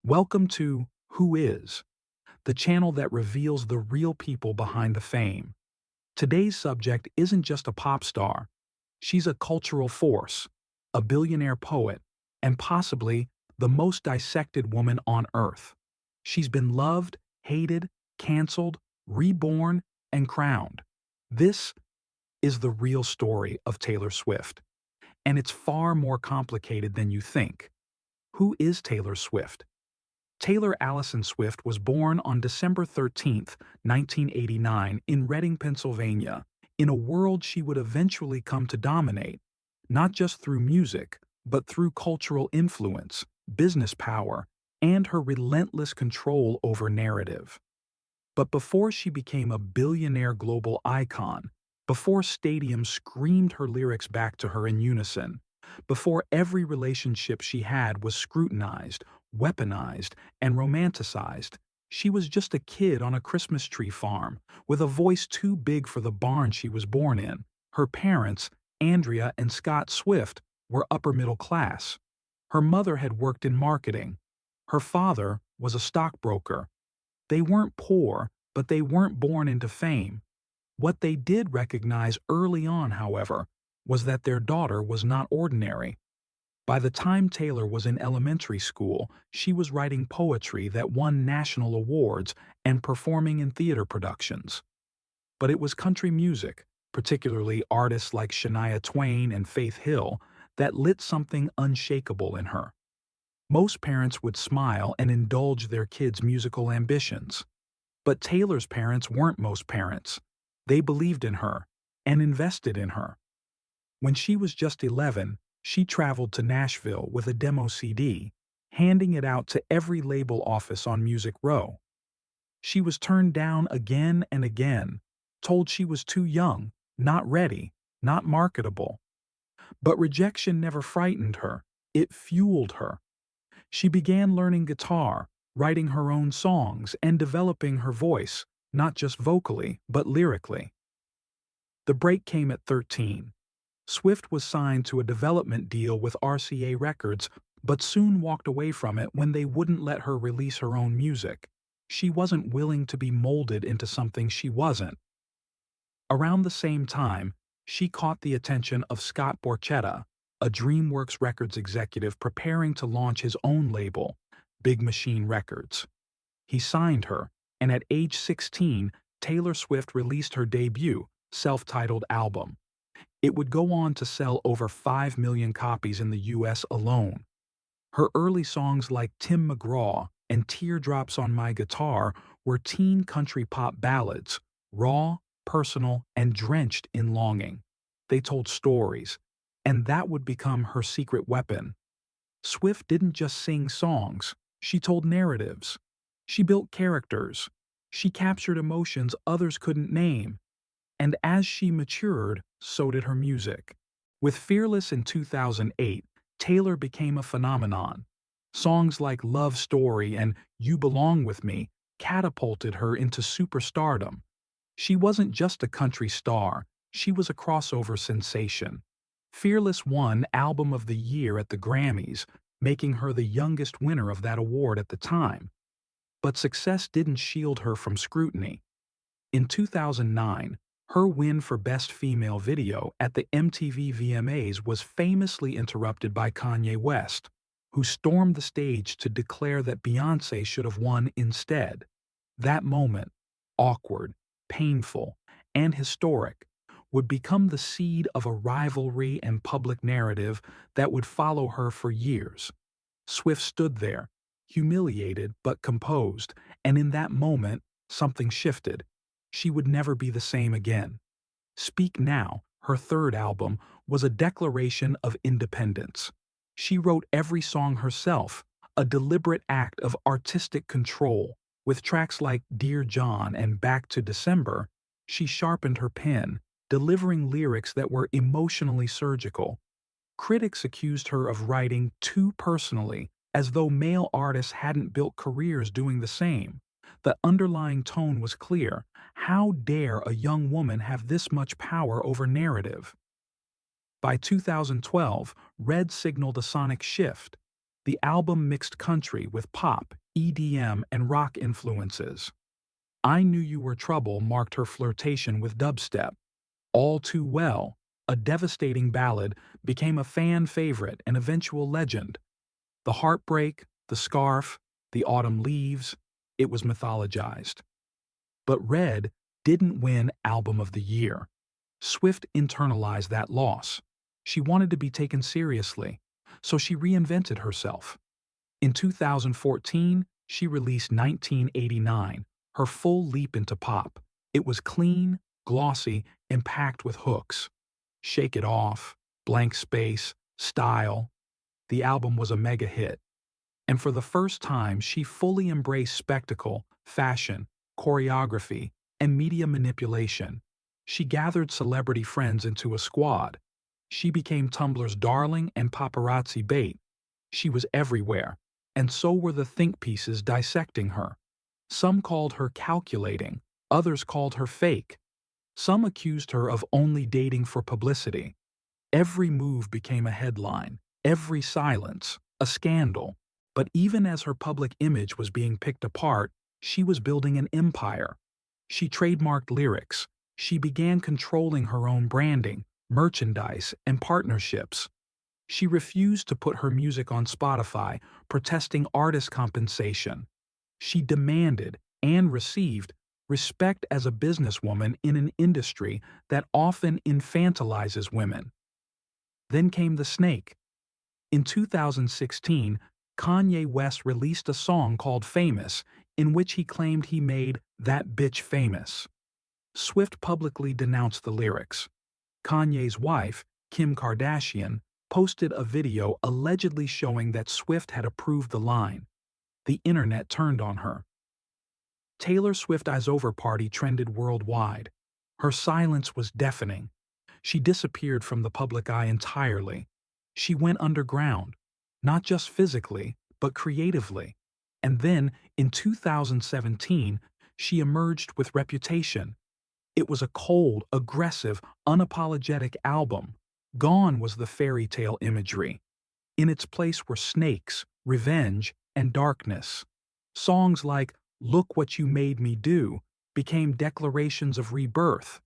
Welcome to Who Is, the channel that reveals the real people behind the fame. Today's subject isn't just a pop star. She's a cultural force, a billionaire poet, and possibly the most dissected woman on earth. She's been loved, hated, canceled, reborn, and crowned. This is the real story of Taylor Swift, and it's far more complicated than you think. Who is Taylor Swift? Taylor Alison Swift was born on December 13, 1989, in Reading, Pennsylvania, in a world she would eventually come to dominate, not just through music, but through cultural influence, business power, and her relentless control over narrative. But before she became a billionaire global icon, before stadiums screamed her lyrics back to her in unison, before every relationship she had was scrutinized, weaponized, and romanticized, she was just a kid on a Christmas tree farm, with a voice too big for the barn she was born in. Her parents, Andrea and Scott Swift, were upper middle class. Her mother had worked in marketing. Her father was a stockbroker. They weren't poor, but they weren't born into fame. What they did recognize early on, however, was that their daughter was not ordinary. By the time Taylor was in elementary school, she was writing poetry that won national awards and performing in theater productions. But it was country music, particularly artists like Shania Twain and Faith Hill, that lit something unshakable in her. Most parents would smile and indulge their kids' musical ambitions. But Taylor's parents weren't most parents. They believed in her and invested in her. When she was just 11, she traveled to Nashville with a demo CD, handing it out to every label office on Music Row. She was turned down again and again, told she was too young, not ready, not marketable. But rejection never frightened her, it fueled her. She began learning guitar, writing her own songs, and developing her voice, not just vocally, but lyrically. The break came at 13. Swift was signed to a development deal with RCA Records, but soon walked away from it when they wouldn't let her release her own music. She wasn't willing to be molded into something she wasn't. Around the same time, she caught the attention of Scott Borchetta, a DreamWorks Records executive preparing to launch his own label, Big Machine Records. He signed her, and at age 16, Taylor Swift released her debut, self-titled album. It would go on to sell over 5 million copies in the US alone. Her early songs like Tim McGraw and Teardrops on My Guitar were teen country pop ballads, raw, personal, and drenched in longing. They told stories, and that would become her secret weapon. Swift didn't just sing songs, she told narratives. She built characters. She captured emotions others couldn't name. And as she matured, so did her music. With Fearless in 2008, Taylor became a phenomenon. Songs like Love Story and You Belong With Me catapulted her into superstardom. She wasn't just a country star, she was a crossover sensation. Fearless won Album of the Year at the Grammys, making her the youngest winner of that award at the time. But success didn't shield her from scrutiny. In 2009, her win for Best Female Video at the MTV VMAs was famously interrupted by Kanye West, who stormed the stage to declare that Beyoncé should have won instead. That moment, awkward, painful, and historic, would become the seed of a rivalry and public narrative that would follow her for years. Swift stood there, humiliated but composed, and in that moment, something shifted. She would never be the same again. Speak Now, her third album, was a declaration of independence. She wrote every song herself, a deliberate act of artistic control. With tracks like Dear John and Back to December, she sharpened her pen, delivering lyrics that were emotionally surgical. Critics accused her of writing too personally, as though male artists hadn't built careers doing the same. The underlying tone was clear. How dare a young woman have this much power over narrative? By 2012, Red signaled a sonic shift. The album mixed country with pop, EDM, and rock influences. I Knew You Were Trouble marked her flirtation with dubstep. All Too Well, a devastating ballad, became a fan favorite and eventual legend. The Heartbreak, The Scarf, The Autumn Leaves, it was mythologized. But Red didn't win Album of the Year. Swift internalized that loss. She wanted to be taken seriously, so she reinvented herself. In 2014, she released 1989, her full leap into pop. It was clean, glossy, and packed with hooks. Shake It Off, Blank Space, Style. The album was a mega hit. And for the first time, she fully embraced spectacle, fashion, choreography, and media manipulation. She gathered celebrity friends into a squad. She became Tumblr's darling and paparazzi bait. She was everywhere, and so were the think pieces dissecting her. Some called her calculating, others called her fake. Some accused her of only dating for publicity. Every move became a headline, every silence, a scandal. But even as her public image was being picked apart, she was building an empire. She trademarked lyrics. She began controlling her own branding, merchandise, and partnerships. She refused to put her music on Spotify, protesting artist compensation. She demanded, and received, respect as a businesswoman in an industry that often infantilizes women. Then came the snake. In 2016, Kanye West released a song called Famous, in which he claimed he made that bitch famous. Swift publicly denounced the lyrics. Kanye's wife, Kim Kardashian, posted a video allegedly showing that Swift had approved the line. The internet turned on her. Taylor Swift's Eyes Over party trended worldwide. Her silence was deafening. She disappeared from the public eye entirely. She went underground, not just physically, but creatively. And then, in 2017, she emerged with Reputation. It was a cold, aggressive, unapologetic album. Gone was the fairy tale imagery. In its place were snakes, revenge, and darkness. Songs like Look What You Made Me Do became declarations of rebirth.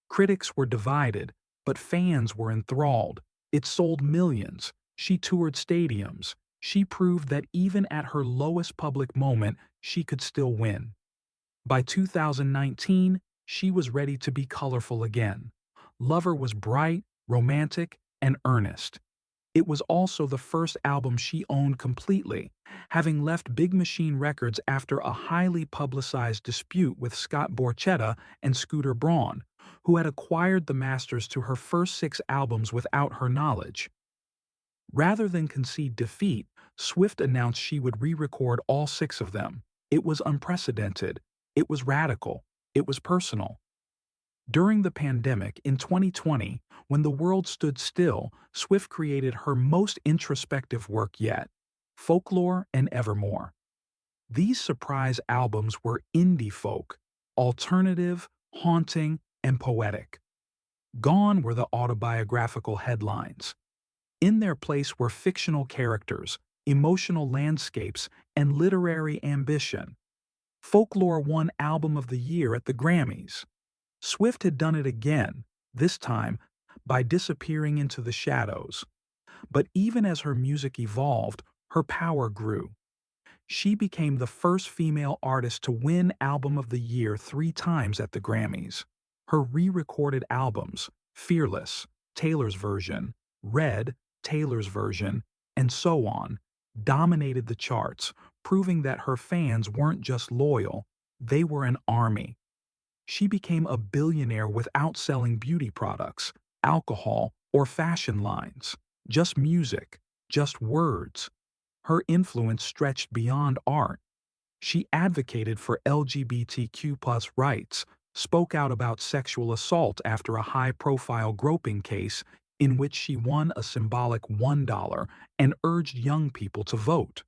Critics were divided, but fans were enthralled. It sold millions. She toured stadiums. She proved that even at her lowest public moment, she could still win. By 2019, she was ready to be colorful again. Lover was bright, romantic, and earnest. It was also the first album she owned completely, having left Big Machine Records after a highly publicized dispute with Scott Borchetta and Scooter Braun, who had acquired the masters to her first 6 albums without her knowledge. Rather than concede defeat, Swift announced she would re-record all 6 of them. It was unprecedented. It was radical. It was personal. During the pandemic in 2020, when the world stood still, Swift created her most introspective work yet, Folklore and Evermore. These surprise albums were indie folk, alternative, haunting, and poetic. Gone were the autobiographical headlines. In their place were fictional characters, emotional landscapes, and literary ambition. Folklore won Album of the Year at the Grammys. Swift had done it again, this time by disappearing into the shadows. But even as her music evolved, her power grew. She became the first female artist to win Album of the Year 3 times at the Grammys. Her re-recorded albums, Fearless, Taylor's version, Red, Taylor's version, and so on, dominated the charts, proving that her fans weren't just loyal, they were an army. She became a billionaire without selling beauty products, alcohol, or fashion lines. Just music, just words. Her influence stretched beyond art. She advocated for LGBTQ+ rights, spoke out about sexual assault after a high-profile groping case in which she won a symbolic $1 and urged young people to vote.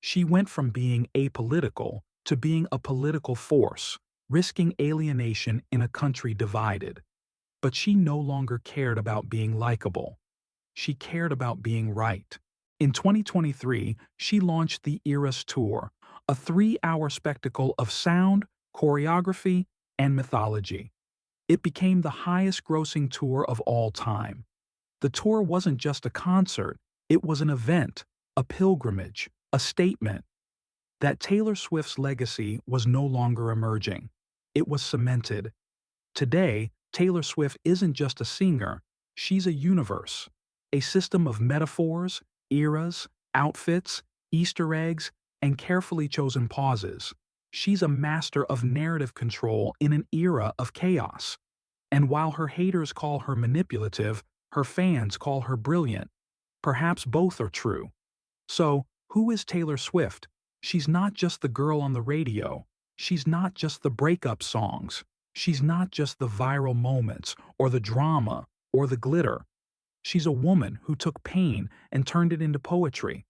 She went from being apolitical to being a political force, risking alienation in a country divided. But she no longer cared about being likable. She cared about being right. In 2023, she launched the Eras Tour, a 3-hour spectacle of sound, choreography, and mythology. It became the highest-grossing tour of all time. The tour wasn't just a concert, it was an event, a pilgrimage, a statement that Taylor Swift's legacy was no longer emerging. It was cemented. Today, Taylor Swift isn't just a singer, she's a universe, a system of metaphors, eras, outfits, Easter eggs, and carefully chosen pauses. She's a master of narrative control in an era of chaos. And while her haters call her manipulative, her fans call her brilliant. Perhaps both are true. So, who is Taylor Swift? She's not just the girl on the radio. She's not just the breakup songs. She's not just the viral moments, or the drama, or the glitter. She's a woman who took pain and turned it into poetry.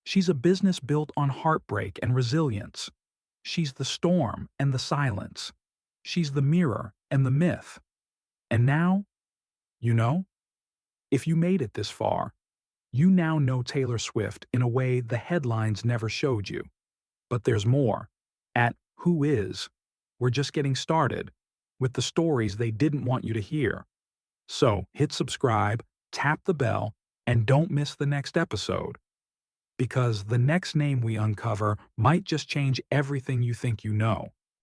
She's a business built on heartbreak and resilience. She's the storm and the silence. She's the mirror and the myth. And now, you know, if you made it this far, you now know Taylor Swift in a way the headlines never showed you. But there's more. At Who Is, we're just getting started with the stories they didn't want you to hear. So hit subscribe, tap the bell, and don't miss the next episode. Because the next name we uncover might just change everything you think you know.